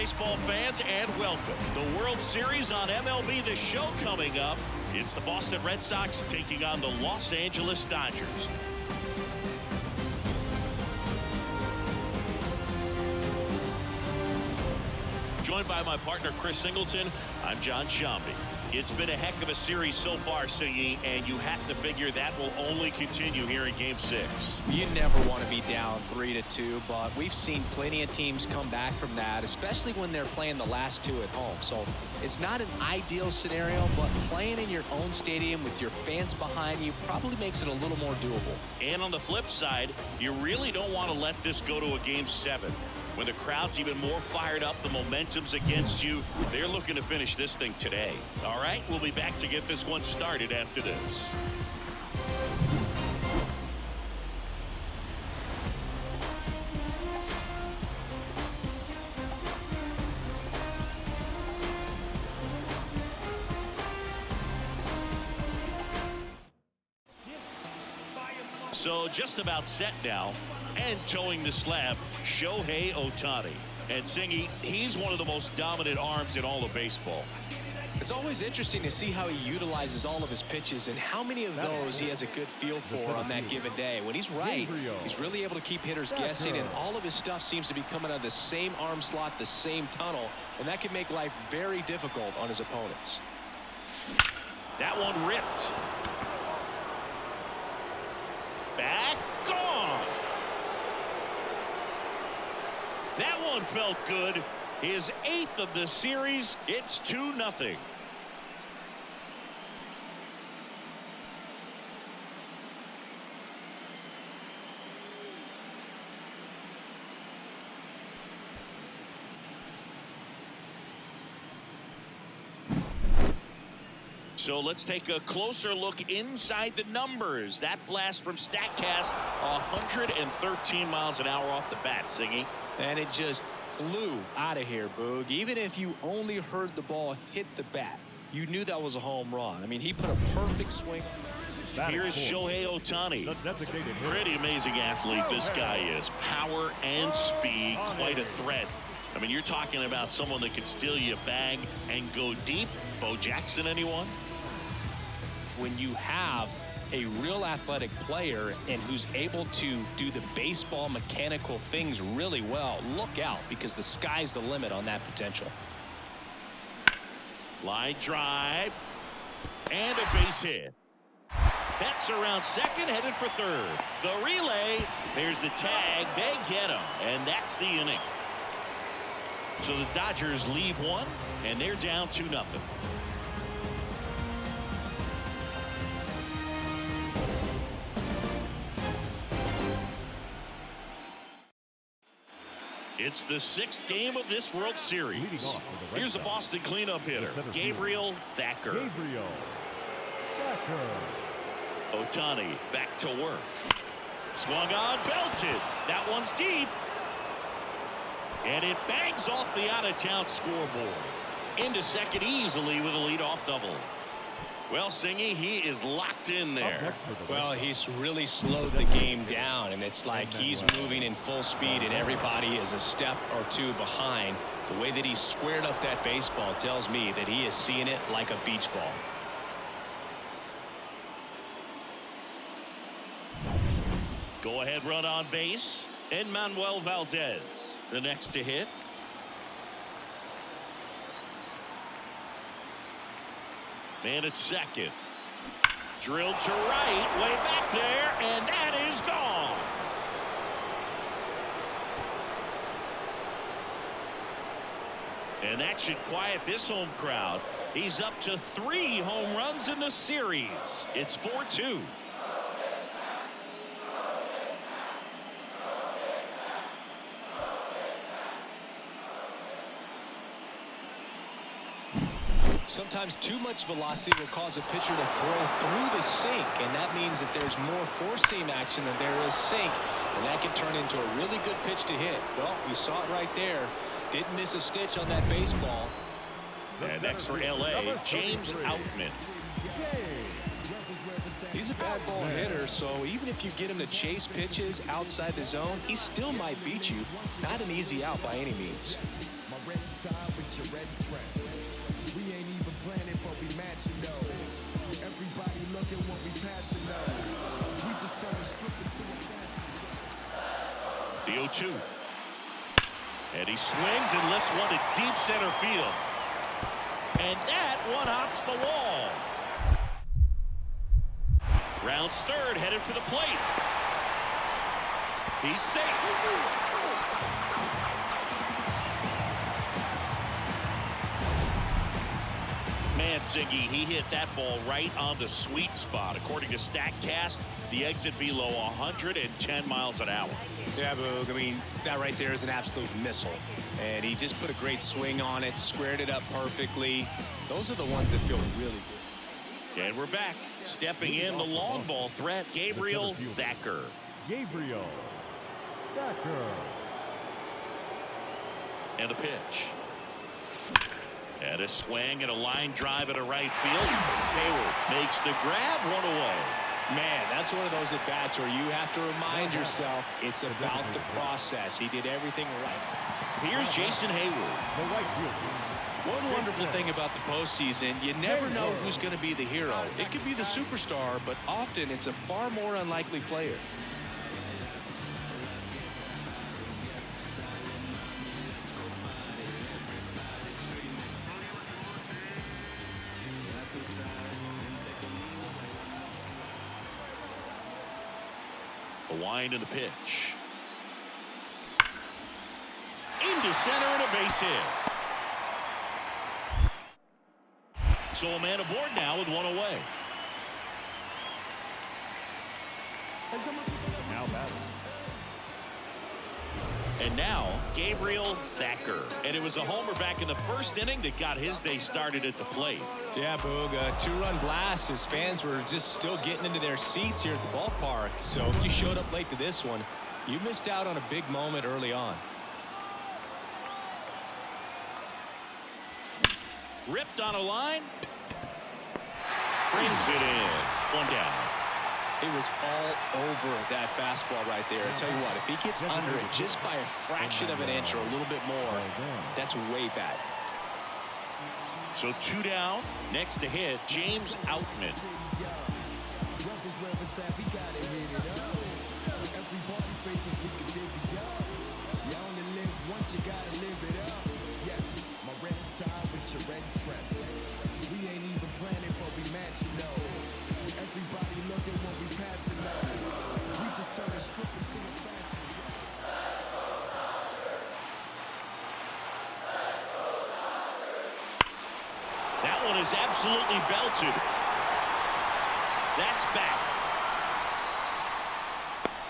baseball fans, and welcome. The World Series on MLB The Show coming up. It's the Boston Red Sox taking on the Los Angeles Dodgers. Joined by my partner, Chris Singleton, I'm John Shambi. It's been a heck of a series so far, Singy, and you have to figure that will only continue here in Game 6. You never want to be down 3-2, but we've seen plenty of teams come back from that, especially when they're playing the last two at home. So it's not an ideal scenario, but playing in your own stadium with your fans behind you probably makes it a little more doable. And on the flip side, you really don't want to let this go to a Game 7. When the crowd's even more fired up, the momentum's against you. They're looking to finish this thing today. All right, we'll be back to get this one started after this. So just about set now. And towing the slab, Shohei Ohtani. And Singy, he's one of the most dominant arms in all of baseball. It's always interesting to see how he utilizes all of his pitches and how many of those he has a good feel for on that given day. When he's right, he's really able to keep hitters guessing, and all of his stuff seems to be coming out of the same arm slot, the same tunnel, and that can make life very difficult on his opponents. That one ripped. Back, gone. That one felt good. His 8th of the series. It's 2-0. So let's take a closer look inside the numbers. That blast from StatCast, 113 miles an hour off the bat, Singy. And it just flew out of here, Boog. Even if you only heard the ball hit the bat, you knew that was a home run. I mean, he put a perfect swing. Here's Shohei Ohtani. Pretty amazing athlete this guy is. Power and speed, quite a threat. I mean, you're talking about someone that can steal you a bag and go deep. Bo Jackson, anyone? When you have a real athletic player and who's able to do the baseball mechanical things really well, look out, because the sky's the limit on that potential. Line drive and a base hit. That's around second, headed for third. The relay, there's the tag, they get him, and that's the inning. So the Dodgers leave one, and they're down 2-0. It's the 6th game of this World Series. Here's the Boston cleanup hitter, Gabriel Thacker. Ohtani back to work. Swung on, belted. That one's deep. And it bangs off the out-of-town scoreboard. Into second easily with a leadoff double. Well, Singy, he is locked in there. Well, he's really slowed the game down, and it's like he's moving in full speed, and everybody is a step or two behind. The way that he squared up that baseball tells me that he is seeing it like a beach ball. Go-ahead run on base, and Manuel Valdez, the next to hit. Man at second. Drilled to right, way back there, and that is gone. And that should quiet this home crowd. He's up to 3 home runs in the series. It's 4-2. Sometimes too much velocity will cause a pitcher to throw through the sink, and that means that there's more four-seam action than there is sink, and that can turn into a really good pitch to hit. Well, you saw it right there. Didn't miss a stitch on that baseball. And next for L.A., James Outman. He's a bad ball hitter, so even if you get him to chase pitches outside the zone, he still might beat you. Not an easy out by any means. my red tie with your red dress. We ain't even planning, but we matching those. Everybody looking when we passing those. We just turn a strip into a fashion show. The 0-2. And he swings and lifts one to deep center field. And that one hops the wall. Rounds third, headed for the plate. He's safe. Man, Siggy, he hit that ball right on the sweet spot. According to StatCast, the exit velo 110 miles an hour. Yeah, Boog, I mean, that right there is an absolute missile. And he just put a great swing on it, squared it up perfectly. Those are the ones that feel really good. And we're back. Stepping in, the long ball threat, Gabriel Thacker. Gabriel Thacker. And the pitch. And a swing and a line drive at a right field. Hayward makes the grab, one away. Man, that's one of those at-bats where you have to remind yourself it's about the process. He did everything right. Here's Jason Hayward. The right fielder. One wonderful thing about the postseason, you never know who's going to be the hero. It could be the superstar, but often it's a far more unlikely player. The wind and the pitch. Into center and a base hit. So a man aboard now with one away. Now batting. And now Gabriel Thacker. And it was a homer back in the first inning that got his day started at the plate. Yeah, Boog, a two-run blast. His fans were just still getting into their seats here at the ballpark. So if you showed up late to this one, you missed out on a big moment early on. Ripped on a line. Brings it in. One down. It was all over that fastball right there. I tell you what, if he gets under it just by a fraction of an inch or a little bit more, that's way bad. So two down. Next to hit, James Outman. That one is absolutely belted. That's back.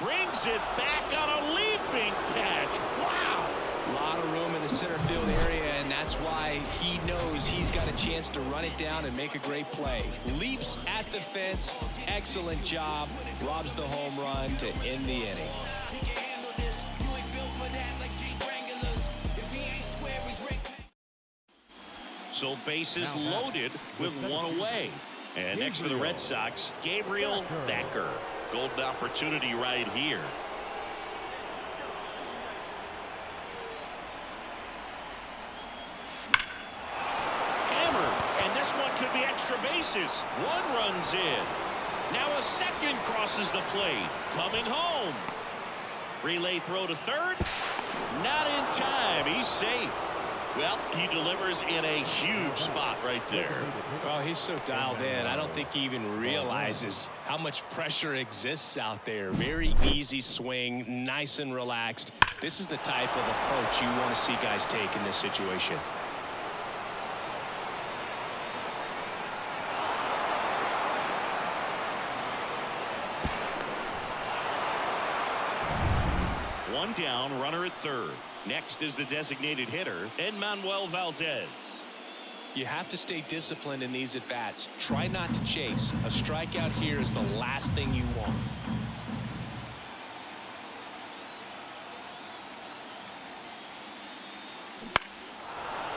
Brings it back on a leaping catch. Wow. A lot of room in the center field area, and that's why he knows he's got a chance to run it down and make a great play. Leaps at the fence. Excellent job. Robs the home run to end the inning. So bases loaded with one away. And next for the Red Sox, Gabriel Thacker. Golden opportunity right here. Hammer, and this one could be extra bases. One runs in. Now a second crosses the plate. Coming home. Relay throw to third. Not in time. He's safe. Well, he delivers in a huge spot right there. Well, he's so dialed in. I don't think he even realizes how much pressure exists out there. Very easy swing, nice and relaxed. This is the type of approach you want to see guys take in this situation. One down, runner at third. Next is the designated hitter, Manuel Valdez. You have to stay disciplined in these at-bats. Try not to chase. A strikeout here is the last thing you want.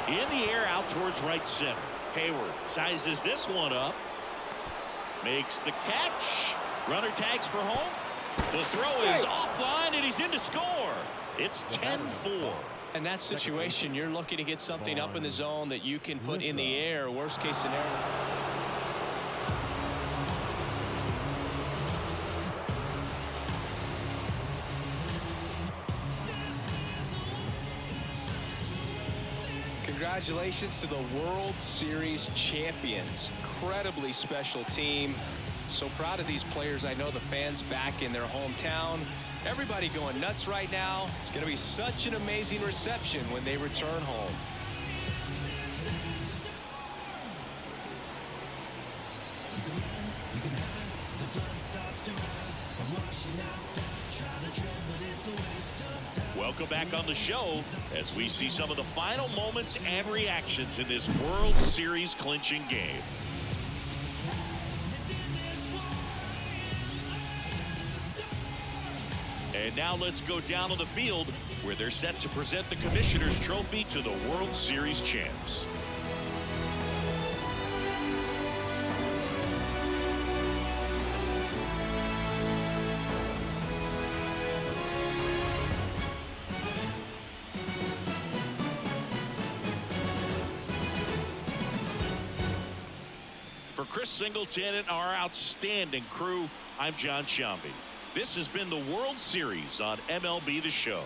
In the air out towards right center. Hayward sizes this one up. Makes the catch. Runner tags for home. The throw is offline and he's in to score. It's 10-4. In that situation, you're looking to get something up in the zone that you can put in the air. Worst case scenario. Congratulations to the World Series champions. Incredibly special team. So proud of these players. I know the fans back in their hometown. Everybody going nuts right now. It's going to be such an amazing reception when they return home. Welcome back on the show as we see some of the final moments and reactions in this World Series clinching game. And now let's go down on the field where they're set to present the Commissioner's Trophy to the World Series champs. For Chris Singleton and our outstanding crew, I'm John Shambi. This has been the World Series on MLB The Show.